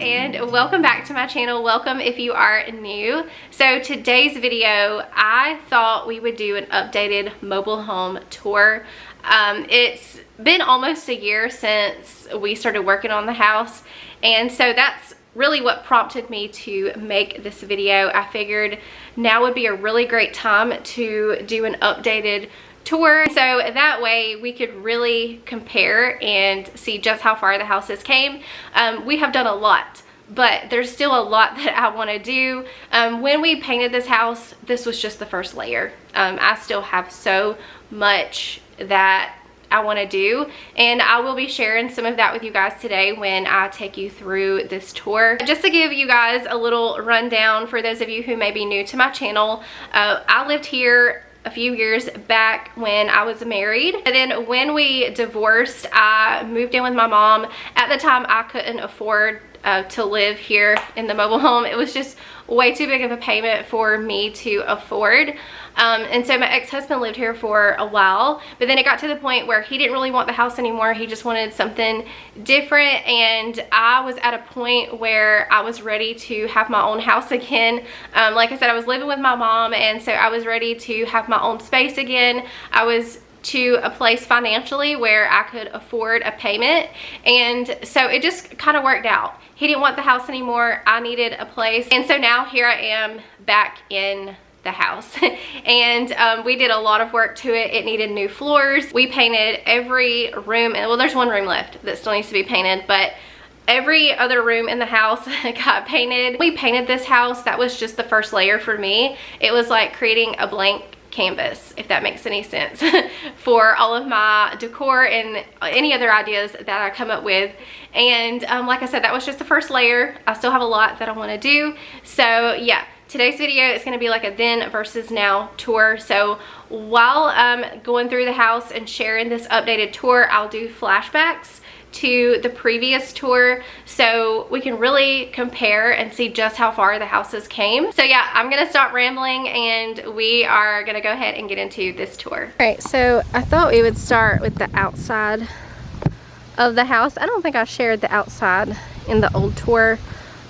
and welcome back to my channel. Welcome if you are new. So today's video, I thought we would do an updated mobile home tour. It's been almost a year since we started working on the house, and so that's really what prompted me to make this video. I figured now would be a really great time to do an updated tour, so that way we could really compare and see just how far the houses came. We have done a lot, but there's still a lot that I want to do. When we painted this house, this was just the first layer. I still have so much that I want to do, and I will be sharing some of that with you guys today when I take you through this tour. Just to give you guys a little rundown for those of you who may be new to my channel, I lived here a few years back when I was married, and then when we divorced, I moved in with my mom. At the time, I couldn't afford to live here in the mobile home. It was just way too big of a payment for me to afford. And so my ex-husband lived here for a while, but then it got to the point where he didn't really want the house anymore. He just wanted something different, and I was at a point where I was ready to have my own house again. Like I said, I was living with my mom, and so I was ready to have my own space again. I was to a place financially where I could afford a payment, and so it just kind of worked out. He didn't want the house anymore, I needed a place, and so now here I am back in the house. And we did a lot of work to it. It needed new floors. We painted every room, and well, there's one room left that still needs to be painted, but every other room in the house got painted. We painted this house. That was just the first layer for me. It was like creating a blank canvas, if that makes any sense, for all of my decor and any other ideas that I come up with. And like I said, that was just the first layer. I still have a lot that I want to do. So yeah, today's video is going to be like a then versus now tour. So while I'm going through the house and sharing this updated tour, I'll do flashbacks to the previous tour so we can really compare and see just how far the houses came. So yeah, I'm gonna stop rambling and we are gonna go ahead and get into this tour. All right, so I thought we would start with the outside of the house. I don't think I shared the outside in the old tour,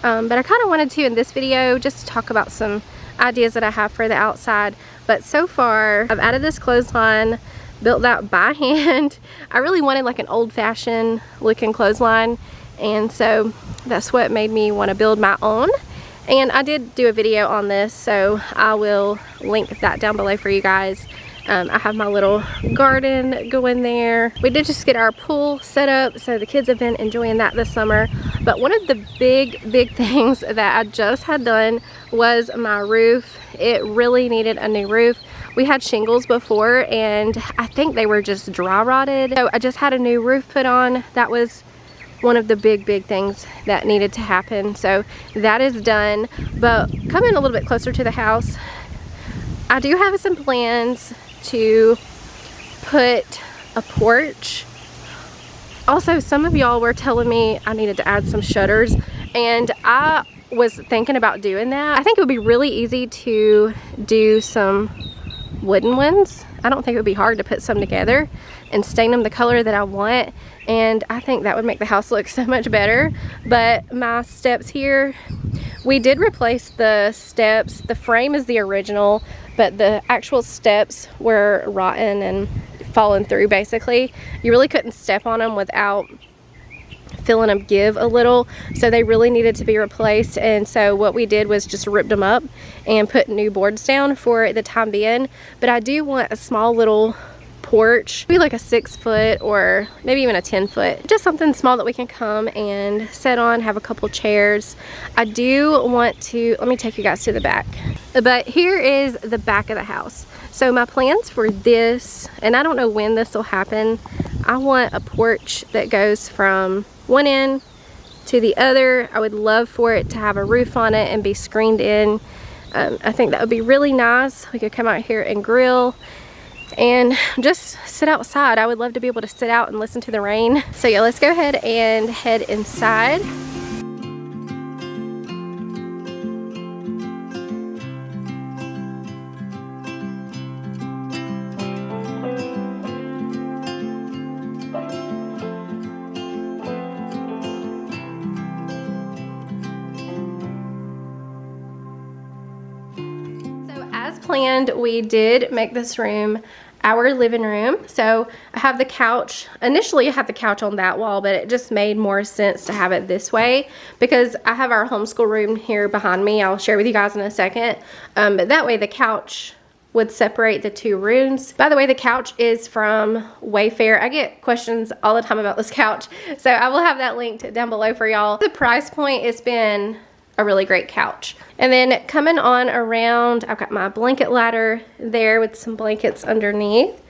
but I kind of wanted to in this video just to talk about some ideas that I have for the outside. But so far, I've added this clothesline, built that by hand. I really wanted like an old-fashioned looking clothesline, and so that's what made me want to build my own. And I did do a video on this, so I will link that down below for you guys. I have my little garden going there. We did just get our pool set up, so the kids have been enjoying that this summer. But one of the big things that I just had done was my roof. It really needed a new roof. We had shingles before, and I think they were just dry rotted. So I just had a new roof put on. That was one of the big things that needed to happen. So that is done. But coming a little bit closer to the house, I do have some plans to put a porch. Also, some of y'all were telling me I needed to add some shutters, and I was thinking about doing that. I think it would be really easy to do some wooden ones. I don't think it would be hard to put some together and stain them the color that I want, and I think that would make the house look so much better. But my steps here, we did replace the steps. The frame is the original, but the actual steps were rotten and falling through. Basically, you really couldn't step on them without feeling them give a little, so they really needed to be replaced. And so what we did was just ripped them up and put new boards down for the time being. But I do want a small little porch, maybe like a 6-foot or maybe even a 10-foot, just something small that we can come and sit on, have a couple chairs. I do want to, let me take you guys to the back. But here is the back of the house. So my plans for this, and I don't know when this will happen, I want a porch that goes from one end to the other. I would love for it to have a roof on it and be screened in. I think that would be really nice. We could come out here and grill and just sit outside. I would love to be able to sit out and listen to the rain. So yeah, let's go ahead and head inside. as planned, we did make this room our living room. So I have the couch. Initially I had the couch on that wall, but it just made more sense to have it this way because I have our homeschool room here behind me. I'll share with you guys in a second. But that way the couch would separate the two rooms. By the way, the couch is from Wayfair. I get questions all the time about this couch, so I will have that linked down below for y'all. The price point, it's been a really great couch. And then coming on around, I've got my blanket ladder there with some blankets underneath.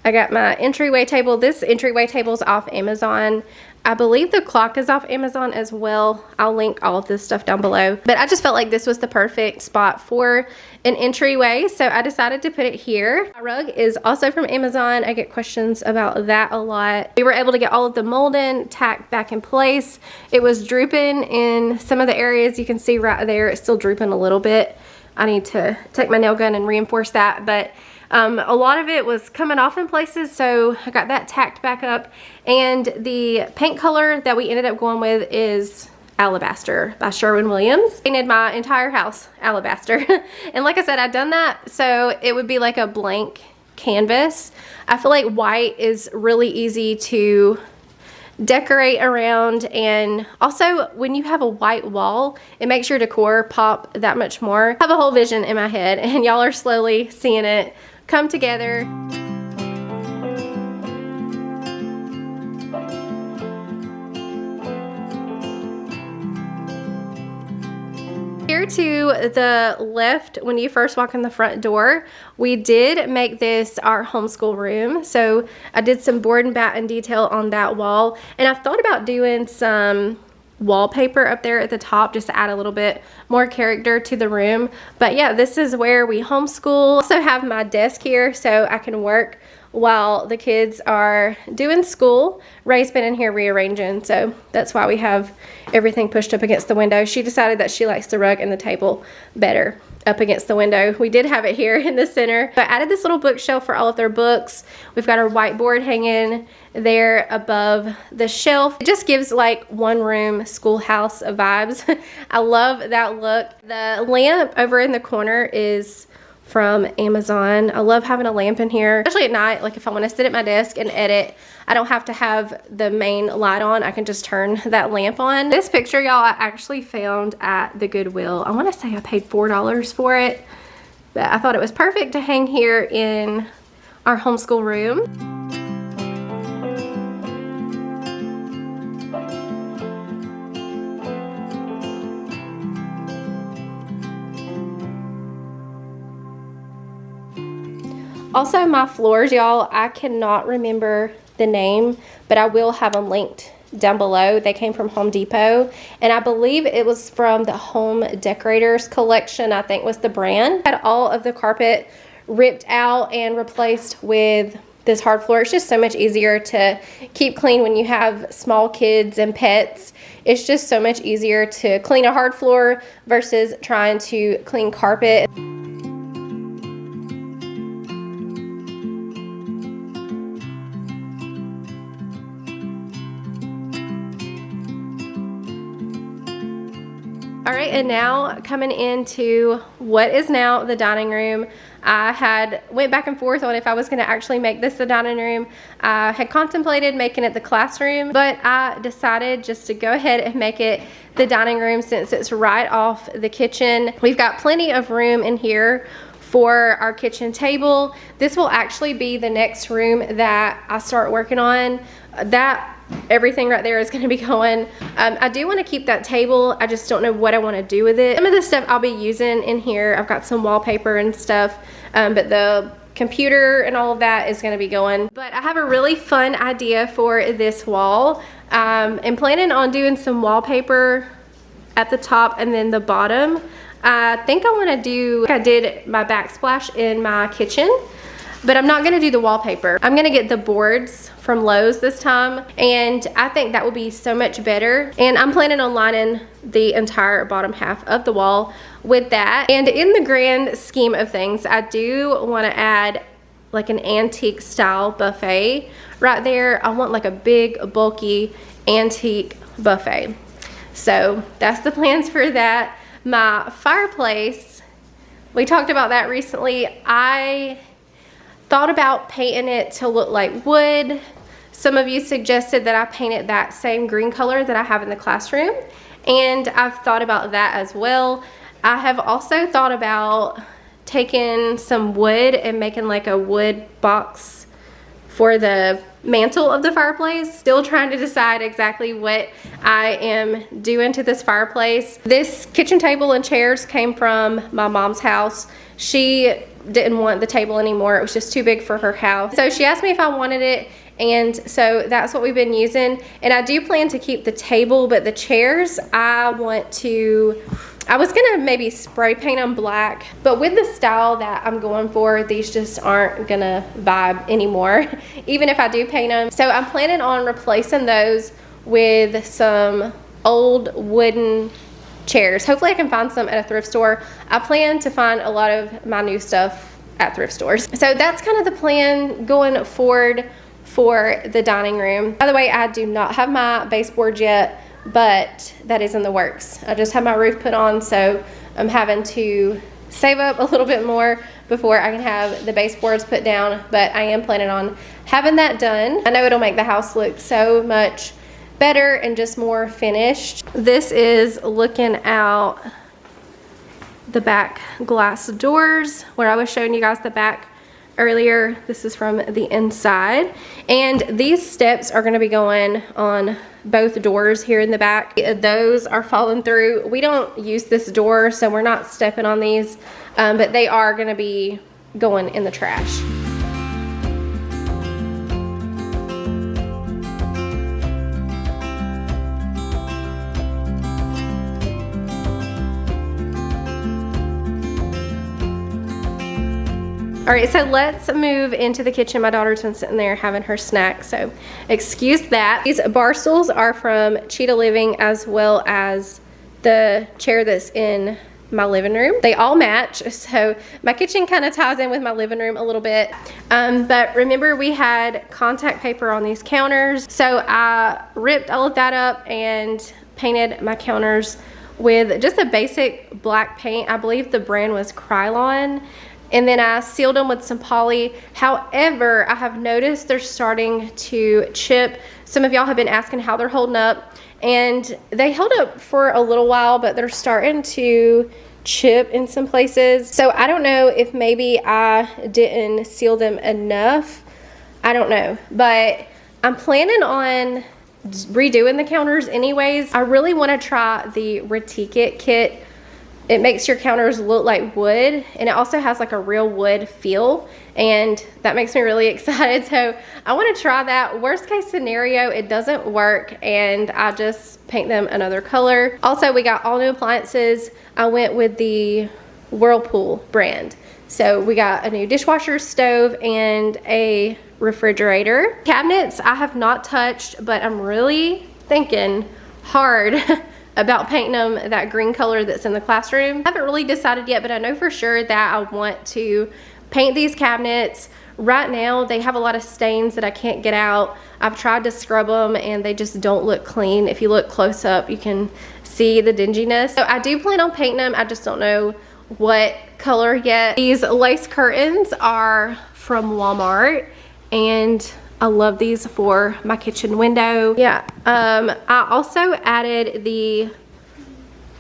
I got my entryway table. This entryway table is off Amazon. I believe the clock is off Amazon as well. I'll link all of this stuff down below. But I just felt like this was the perfect spot for an entryway, so I decided to put it here. My rug is also from Amazon. I get questions about that a lot. We were able to get all of the molding tacked back in place. It was drooping in some of the areas. You can see right there, it's still drooping a little bit. I need to take my nail gun and reinforce that, but a lot of it was coming off in places, so I got that tacked back up. And the paint color that we ended up going with is Alabaster by Sherwin. Painted my entire house alabaster. And like I said, I'd done that so it would be like a blank canvas. I feel like white is really easy to decorate around, and also when you have a white wall, it makes your decor pop that much more. I have a whole vision in my head, and y'all are slowly seeing it come together. Here to the left, when you first walk in the front door, we did make this our homeschool room. So I did some board and batten detail on that wall, and I've thought about doing some wallpaper up there at the top just to add a little bit more character to the room. But yeah, this is where we homeschool. Also have my desk here so I can work while the kids are doing school. Ray's been in here rearranging, so that's why we have everything pushed up against the window. She decided that she likes the rug and the table better up against the window. We did have it here in the center. I added this little bookshelf for all of their books. We've got our whiteboard hanging there above the shelf. It just gives like one room schoolhouse vibes. I love that look. The lamp over in the corner is from Amazon. I love having a lamp in here, especially at night. Like if I want to sit at my desk and edit, I don't have to have the main light on. I can just turn that lamp on. This picture, y'all, I actually found at the Goodwill. I want to say I paid $4 for it, but I thought it was perfect to hang here in our homeschool room. Also, my floors, y'all, I cannot remember the name, but I will have them linked down below. They came from Home Depot, and I believe it was from the Home Decorators collection, I think was the brand. I had all of the carpet ripped out and replaced with this hard floor. It's just so much easier to keep clean when you have small kids and pets. It's just so much easier to clean a hard floor versus trying to clean carpet. All right, and now coming into what is now the dining room. I went back and forth on if I was going to actually make this the dining room. I had contemplated making it the classroom, but I decided just to go ahead and make it the dining room since it's right off the kitchen. We've got plenty of room in here for our kitchen table. This will actually be the next room that I start working on. Everything right there is going to be going. I do want to keep that table. I just don't know what I want to do with it. Some of the stuff I'll be using in here, I've got some wallpaper and stuff, but the computer and all of that is going to be going. But I have a really fun idea for this wall. I'm planning on doing some wallpaper at the top and then the bottom. I think I want to do, like I did my backsplash in my kitchen, but I'm not going to do the wallpaper. I'm going to get the boards from Lowe's this time, and I think that will be so much better. And I'm planning on lining the entire bottom half of the wall with that. And in the grand scheme of things, I do want to add like an antique style buffet right there. I want like a big bulky antique buffet. So that's the plans for that. My fireplace, we talked about that recently. I thought about painting it to look like wood. Some of you suggested that I paint it that same green color that I have in the classroom, and I've thought about that as well. I have also thought about taking some wood and making like a wood box for the mantle of the fireplace. Still trying to decide exactly what I am doing to this fireplace. This kitchen table and chairs came from my mom's house. She didn't want the table anymore. It was just too big for her house. So she asked me if I wanted it, and so that's what we've been using. And I do plan to keep the table, but the chairs, I was gonna maybe spray paint them black, but with the style that I'm going for, these just aren't gonna vibe anymore, even if I do paint them. So I'm planning on replacing those with some old wooden chairs. Hopefully I can find some at a thrift store. I plan to find a lot of my new stuff at thrift stores. So that's kind of the plan going forward for the dining room. By the way, I do not have my baseboards yet, but that is in the works. I just had my roof put on, so I'm having to save up a little bit more before I can have the baseboards put down, but I am planning on having that done. I know it'll make the house look so much better and just more finished. This is looking out the back glass doors where I was showing you guys the back earlier. This is from the inside, and these steps are going to be going on both doors here in the back. Those are falling through. We don't use this door, so we're not stepping on these, but they are going to be going in the trash. All right, so let's move into the kitchen. My daughter's been sitting there having her snack, so excuse that. These bar stools are from Cheetah Living, as well as the chair that's in my living room. They all match, so my kitchen kind of ties in with my living room a little bit. But remember, we had contact paper on these counters, so I ripped all of that up and painted my counters with just a basic black paint. I believe the brand was Krylon. And then I sealed them with some poly. However, I have noticed they're starting to chip. Some of y'all have been asking how they're holding up, and they held up for a little while, but they're starting to chip in some places. So I don't know if maybe I didn't seal them enough. I don't know, but I'm planning on redoing the counters anyways. I really want to try the Retique It kit. It makes your counters look like wood, and it also has like a real wood feel, and that makes me really excited. So I want to try that. Worst case scenario, it doesn't work and I just paint them another color. Also, we got all new appliances. I went with the Whirlpool brand. So we got a new dishwasher, stove, and a refrigerator. Cabinets I have not touched, but I'm really thinking hard about painting them that green color that's in the classroom. I haven't really decided yet, but I know for sure that I want to paint these cabinets. Right now, they have a lot of stains that I can't get out. I've tried to scrub them and they just don't look clean. If you look close up, you can see the dinginess. So I do plan on painting them. I just don't know what color yet. These lace curtains are from Walmart, and I love these for my kitchen window. Yeah, I also added the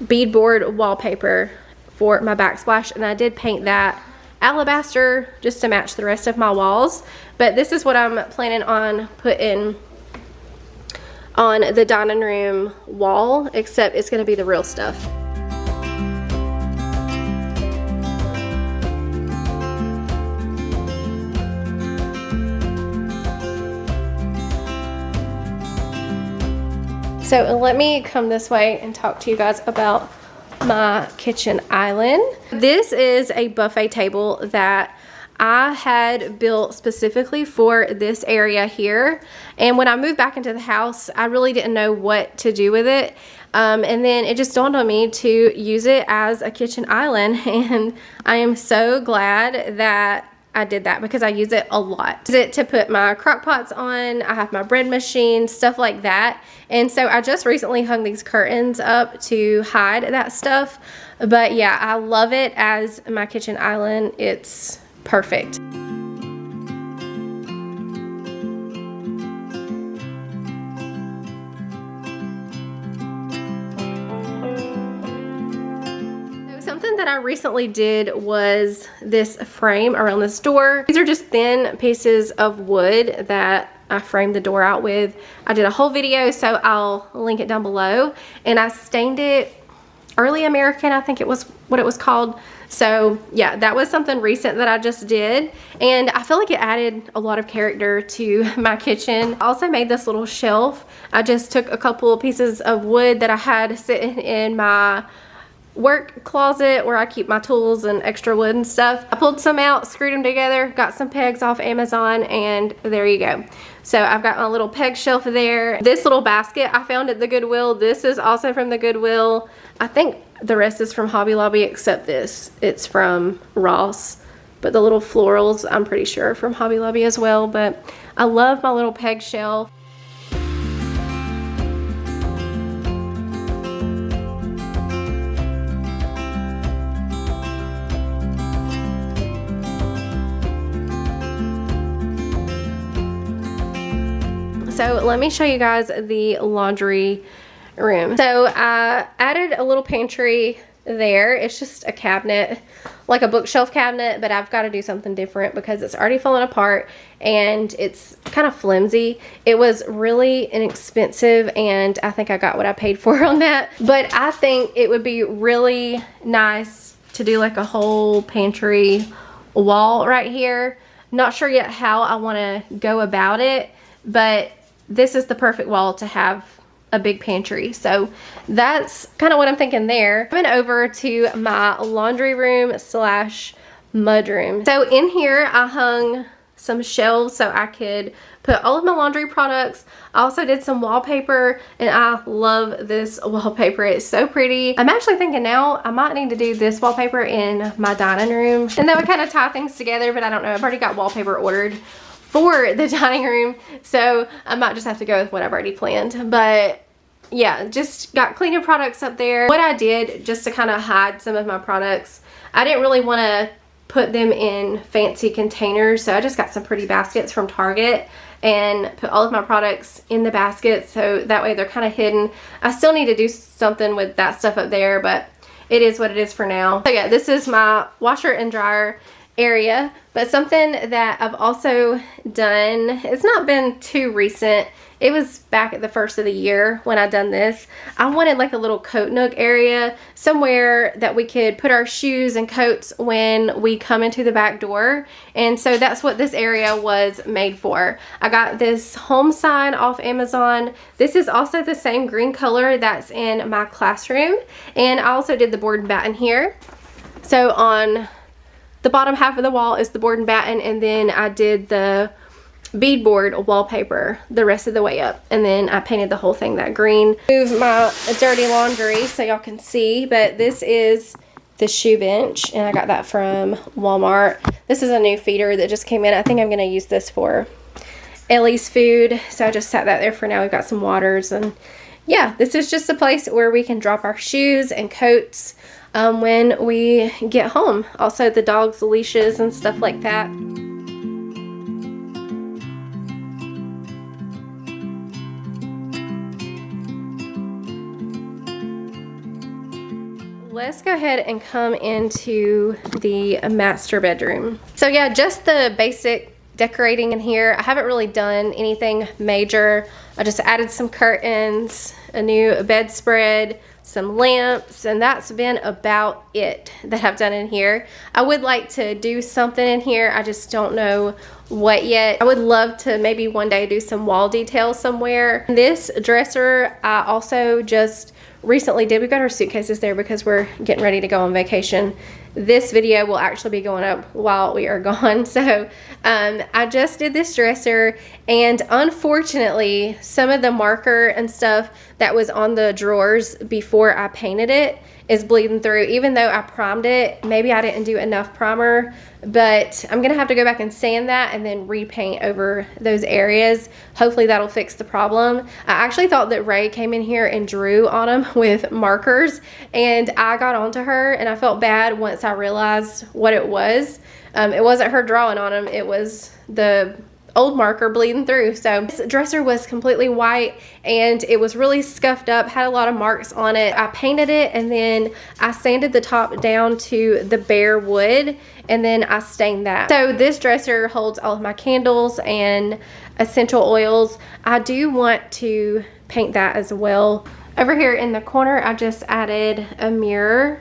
beadboard wallpaper for my backsplash, and I did paint that alabaster just to match the rest of my walls. But this is what I'm planning on putting on the dining room wall, except it's gonna be the real stuff. So let me come this way and talk to you guys about my kitchen island. This is a buffet table that I had built specifically for this area here. And when I moved back into the house, I really didn't know what to do with it. And then it just dawned on me to use it as a kitchen island. And I am so glad that I did that because I use it a lot. I use it to put my crock pots on. I have my bread machine, stuff like that. And so I just recently hung these curtains up to hide that stuff. But yeah, I love it as my kitchen island. It's perfect. Something that I recently did was this frame around this door. These are just thin pieces of wood that I framed the door out with. I did a whole video, so I'll link it down below. And I stained it Early American, I think it was what it was called. So yeah, that was something recent that I just did. And I feel like it added a lot of character to my kitchen. I also made this little shelf. I just took a couple of pieces of wood that I had sitting in my work closet where I keep my tools and extra wood and stuff. I pulled some out, screwed them together, got some pegs off Amazon, and there you go. So I've got my little peg shelf there. This little basket I found at the Goodwill. This is also from the Goodwill. I think the rest is from Hobby Lobby except this. It's from Ross. But the little florals, I'm pretty sure, are from Hobby Lobby as well. But I love my little peg shelf. So let me show you guys the laundry room. So I added a little pantry there. It's just a cabinet, like a bookshelf cabinet, but I've got to do something different because it's already falling apart and it's kind of flimsy. It was really inexpensive and I think I got what I paid for on that. But I think it would be really nice to do like a whole pantry wall right here. Not sure yet how I want to go about it, but this is the perfect wall to have a big pantry. So that's kind of what I'm thinking there. I went over to my laundry room slash mudroom. So in here I hung some shelves so I could put all of my laundry products. I also did some wallpaper and I love this wallpaper. It's so pretty. I'm actually thinking now I might need to do this wallpaper in my dining room, and that would kind of tie things together, but I don't know. I've already got wallpaper ordered for the dining room, so I might just have to go with what I've already planned. But yeah, just got cleaning products up there. What I did just to kind of hide some of my products, I didn't really want to put them in fancy containers, so I just got some pretty baskets from Target and put all of my products in the basket, so that way they're kind of hidden. I still need to do something with that stuff up there, but it is what it is for now. So yeah, this is my washer and dryer area. But something that I've also done, it's not been too recent, it was back at the first of the year when I done this. I wanted like a little coat nook area, somewhere that we could put our shoes and coats when we come into the back door. And so that's what this area was made for. I got this home sign off Amazon. This is also the same green color that's in my classroom. And I also did the board and batten here. So on the bottom half of the wall is the board and batten, and then I did the beadboard wallpaper the rest of the way up, and then I painted the whole thing that green. Move my dirty laundry so y'all can see, but this is the shoe bench, and I got that from Walmart. This is a new feeder that just came in. I think I'm going to use this for Ellie's food, so I just sat that there for now. We've got some waters, and yeah, this is just a place where we can drop our shoes and coats when we get home. Also the dogs' leashes and stuff like that. Let's go ahead and come into the master bedroom. So yeah, just the basic decorating in here. I haven't really done anything major. I just added some curtains, a new bedspread, some lamps, and that's been about it that I've done in here. I would like to do something in here. I just don't know what yet. I would love to maybe one day do some wall detail somewhere. This dresser I also just recently did. We've got our suitcases there because we're getting ready to go on vacation. This video will actually be going up while we are gone. So I just did this dresser, and unfortunately some of the marker and stuff that was on the drawers before I painted it is bleeding through. Even though I primed it, maybe I didn't do enough primer, but I'm gonna have to go back and sand that and then repaint over those areas. Hopefully that'll fix the problem. I actually thought that Ray came in here and drew on them with markers, and I got onto her and I felt bad once I realized what it was. It wasn't her drawing on them, it was the old marker bleeding through. So this dresser was completely white and it was really scuffed up, had a lot of marks on it. I painted it and then I sanded the top down to the bare wood and then I stained that. So this dresser holds all of my candles and essential oils. I do want to paint that as well. Over here in the corner, I just added a mirror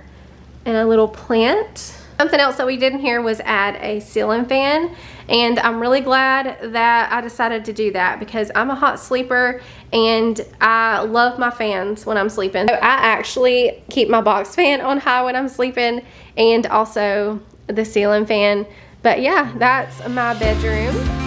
and a little plant. Something else that we did in here was add a ceiling fan, and I'm really glad that I decided to do that because I'm a hot sleeper and I love my fans when I'm sleeping. So I actually keep my box fan on high when I'm sleeping and also the ceiling fan. But yeah, that's my bedroom.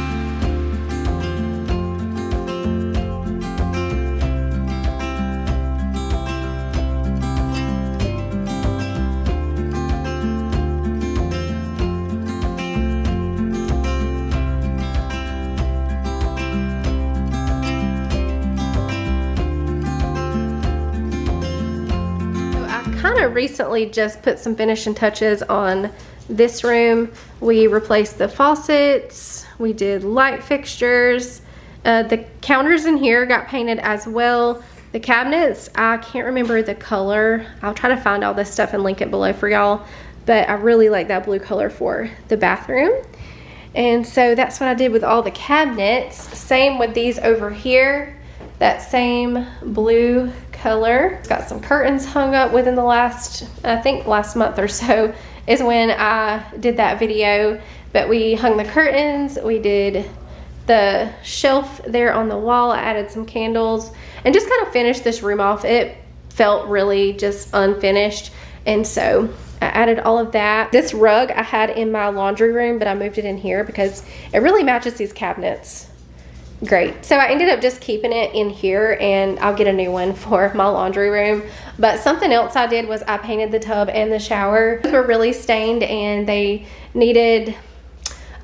Recently just put some finishing touches on this room. We replaced the faucets, we did light fixtures, the counters in here got painted as well. The cabinets, I can't remember the color. I'll try to find all this stuff and link it below for y'all, but I really like that blue color for the bathroom. And so that's what I did with all the cabinets. Same with these over here, that same blue color. Got some curtains hung up within the last, I think last month or so is when I did that video. But we hung the curtains, we did the shelf there on the wall, I added some candles and just kind of finished this room off. It felt really just unfinished, and so I added all of that. This rug I had in my laundry room, but I moved it in here because it really matches these cabinets great. So I ended up just keeping it in here, and I'll get a new one for my laundry room. But something else I did was I painted the tub and the shower. Those were really stained and they needed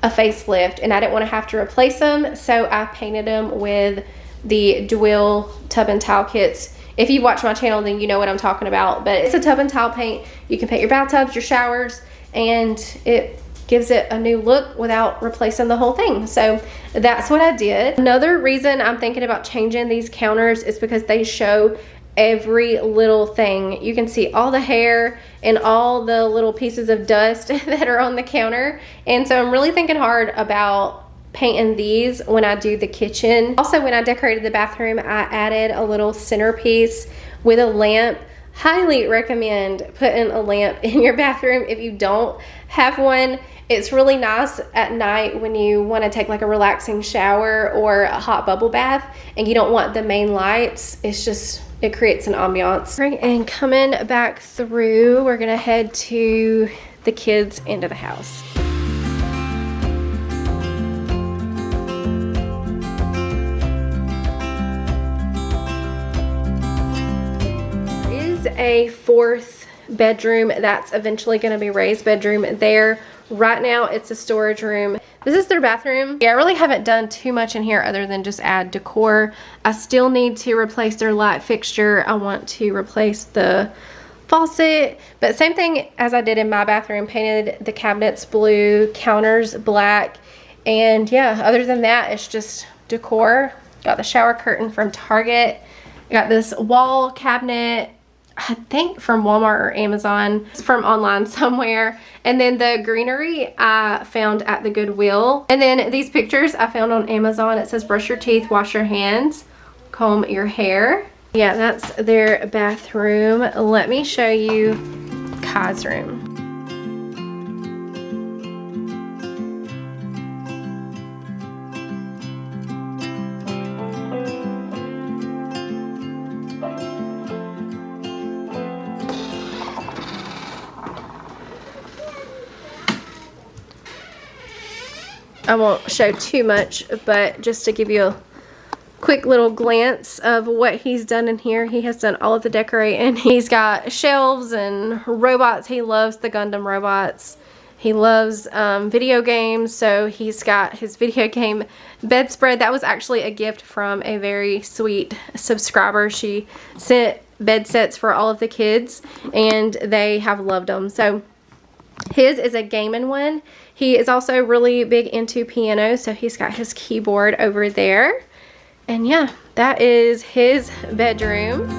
a facelift, and I didn't want to have to replace them, so I painted them with the Dual tub and tile kits. If you watch my channel, then you know what I'm talking about, but it's a tub and tile paint. You can paint your bathtubs, your showers, and it gives it a new look without replacing the whole thing. So that's what I did. Another reason I'm thinking about changing these counters is because they show every little thing. You can see all the hair and all the little pieces of dust that are on the counter. And so I'm really thinking hard about painting these when I do the kitchen. Also, when I decorated the bathroom, I added a little centerpiece with a lamp. Highly recommend putting a lamp in your bathroom if you don't have one. It's really nice at night when you want to take like a relaxing shower or a hot bubble bath and you don't want the main lights. It's just, it creates an ambiance. Right, and coming back through, we're gonna head to the kids' end of the house. There is a fourth bedroom that's eventually going to be Ray's bedroom there. Right now it's a storage room. This is their bathroom. Yeah, I really haven't done too much in here other than just add decor. I still need to replace their light fixture. I want to replace the faucet, but same thing as I did in my bathroom. Painted the cabinets blue, counters black, and yeah, other than that it's just decor. Got the shower curtain from Target. Got this wall cabinet, I think from Walmart or Amazon. It's from online somewhere. And then the greenery I found at the Goodwill. And then these pictures I found on Amazon. It says brush your teeth, wash your hands, comb your hair. Yeah, that's their bathroom. Let me show you Kai's room. I won't show too much, but just to give you a quick little glance of what he's done in here. He has done all of the decorating. He's got shelves and robots. He loves the Gundam robots. He loves video games, so he's got his video game bedspread. That was actually a gift from a very sweet subscriber. She sent bed sets for all of the kids, and they have loved them. So his is a gaming one. He is also really big into piano, so he's got his keyboard over there. And yeah, that is his bedroom.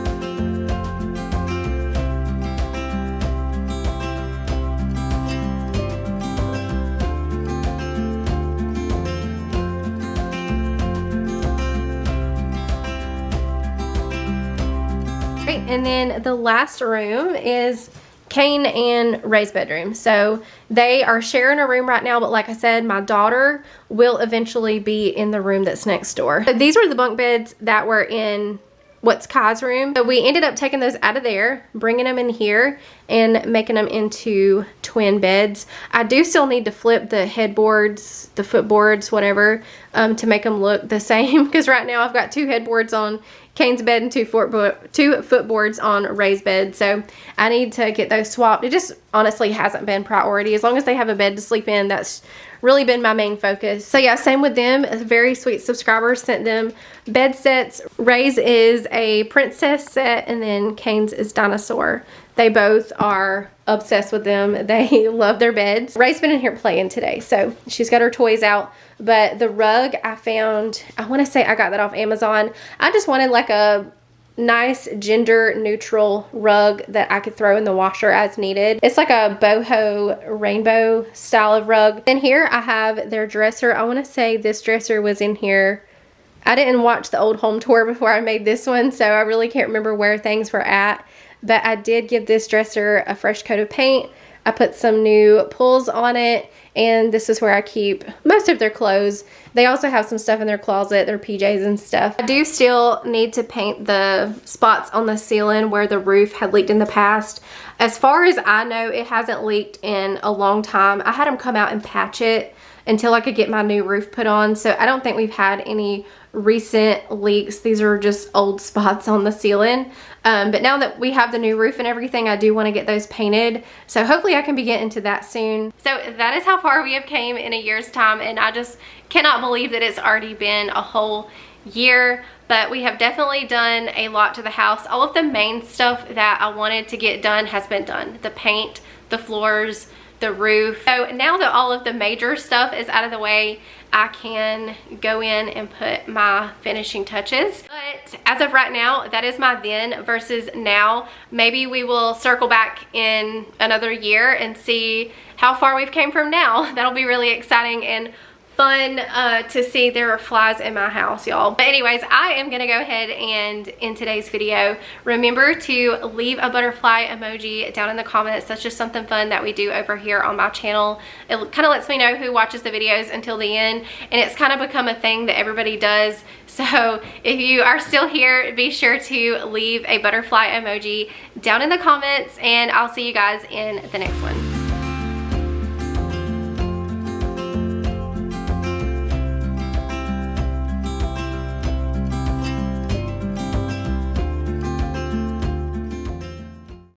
And then the last room is Kane and Ray's bedroom. So they are sharing a room right now, but like I said, my daughter will eventually be in the room that's next door. So these were the bunk beds that were in what's Kai's room. So we ended up taking those out of there, bringing them in here, and making them into twin beds. I do still need to flip the headboards, the footboards, whatever, to make them look the same, because right now I've got two headboards on Kane's bed and two footboards on Ray's bed, so I need to get those swapped. It just honestly hasn't been priority. As long as they have a bed to sleep in, that's really been my main focus. So yeah, same with them. A very sweet subscriber sent them bed sets. Ray's is a princess set, and then Kane's is dinosaur. They both are obsessed with them. They love their beds. Ray's been in here playing today, so she's got her toys out. But the rug I found, I want to say I got that off Amazon. I just wanted like a nice gender neutral rug that I could throw in the washer as needed. It's like a boho rainbow style of rug. And here I have their dresser. I want to say this dresser was in here. I didn't watch the old home tour before I made this one, so I really can't remember where things were at. But I did give this dresser a fresh coat of paint. I put some new pulls on it, and this is where I keep most of their clothes. They also have some stuff in their closet, their PJs and stuff. I do still need to paint the spots on the ceiling where the roof had leaked in the past. As far as I know, it hasn't leaked in a long time. I had them come out and patch it until I could get my new roof put on, so I don't think we've had any recent leaks. These are just old spots on the ceiling, but now that we have the new roof and everything, I do want to get those painted, so hopefully I can be getting to that soon. So that is how far we have came in a year's time, and I just cannot believe that it's already been a whole year. But we have definitely done a lot to the house. All of the main stuff that I wanted to get done has been done. The paint, the floors, the roof. So now that all of the major stuff is out of the way, I can go in and put my finishing touches. But as of right now, that is my then versus now. Maybe we will circle back in another year and see how far we've came from now. That'll be really exciting and fun to see. There are flies in my house, y'all. But anyways, I am gonna go ahead and in today's video, remember to leave a butterfly emoji down in the comments. That's just something fun that we do over here on my channel. It kind of lets me know who watches the videos until the end, and it's kind of become a thing that everybody does. So if you are still here, be sure to leave a butterfly emoji down in the comments, and I'll see you guys in the next one.